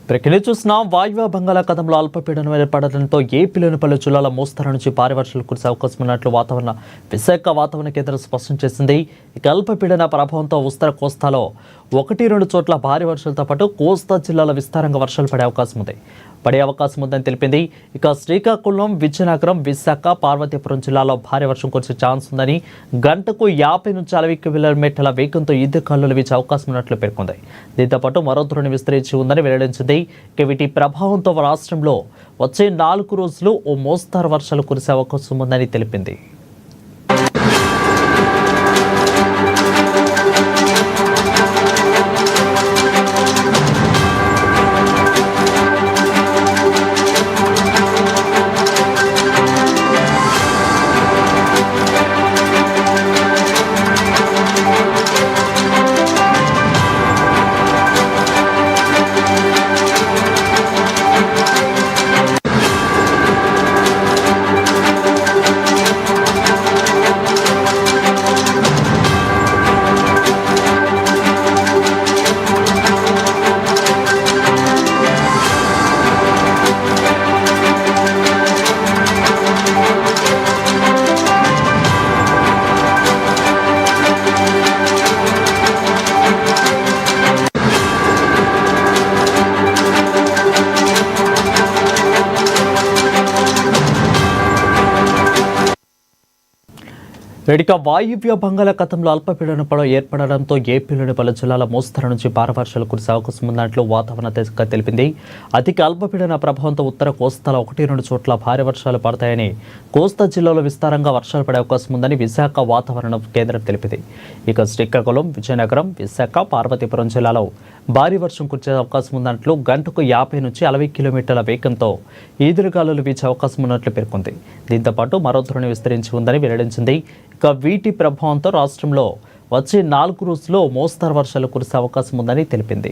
ప్రకృతి చూసిన వాయువ్య బంగాళాఖాతంలో అల్పపీడనం ఏర్పడడంతో ఏపీలోని పలు జిల్లాల మోస్తరు నుంచి భారీ వర్షాలు కురిసే అవకాశం ఉన్నట్లు విశాఖ వాతావరణ కేంద్రం స్పష్టం చేసింది. ఇక అల్పపీడన ప్రభావంతో ఉత్తర కోస్తాలో 1-2 చోట్ల భారీ వర్షాలతో పాటు కోస్తా జిల్లాల విస్తారంగా వర్షాలు పడే అవకాశం ఉందని తెలిపింది. ఇక శ్రీకాకుళం, విజయనగరం, విశాఖ, పార్వతీపురం జిల్లాలో భారీ వర్షం కురిసే ఛాన్స్ ఉందని, గంటకు 50 నుంచి 60 కిలోమీటర్ల వేగంతో ఈదుగాలులు వీచే అవకాశం ఉన్నట్లు పేర్కొంది. దీంతో పాటు మరో ద్రోణి విస్తరించి ఉందని వెల్లడించింది. వీటి ప్రభావంతో రాష్ట్రంలో వచ్చే 4 రోజులు ఓ మోస్తరు వర్షాలు కురిసే అవకాశం ఉందని తెలిపింది. ఇక వాయువ్య బంగాళాఖాతంలో అల్పపీడన ఏర్పడడంతో ఏపీలోని పలు జిల్లాల మోస్తరు నుంచి భారీ వర్షాలు కురిసే అవకాశం ఉన్నట్లు వాతావరణ శాఖ తెలిపింది. అధిక అల్పపీడన ప్రభావంతో ఉత్తర కోస్తాలో 1-2 చోట్ల భారీ వర్షాలు పడతాయని, కోస్తా జిల్లాలో విస్తారంగా వర్షాలు పడే అవకాశం ఉందని విశాఖ వాతావరణ కేంద్రం తెలిపింది. ఇక శ్రీకాకుళం, విజయనగరం, విశాఖ, పార్వతీపురం జిల్లాలో భారీ వర్షం కురిసే అవకాశం ఉన్నట్లు, గంటకు 50 నుంచి 60 కిలోమీటర్ల వేగంతో ఈదురుగాలులు వీచే అవకాశం ఉన్నట్లు పేర్కొంది. దీంతో పాటు మరో ద్రోణి విస్తరించి ఉందని వెల్లడించింది. ఇక వీటి ప్రభావంతో రాష్ట్రంలో వచ్చే 4 రోజుల్లో మోస్తరు వర్షాలు కురిసే అవకాశం ఉందని తెలిపింది.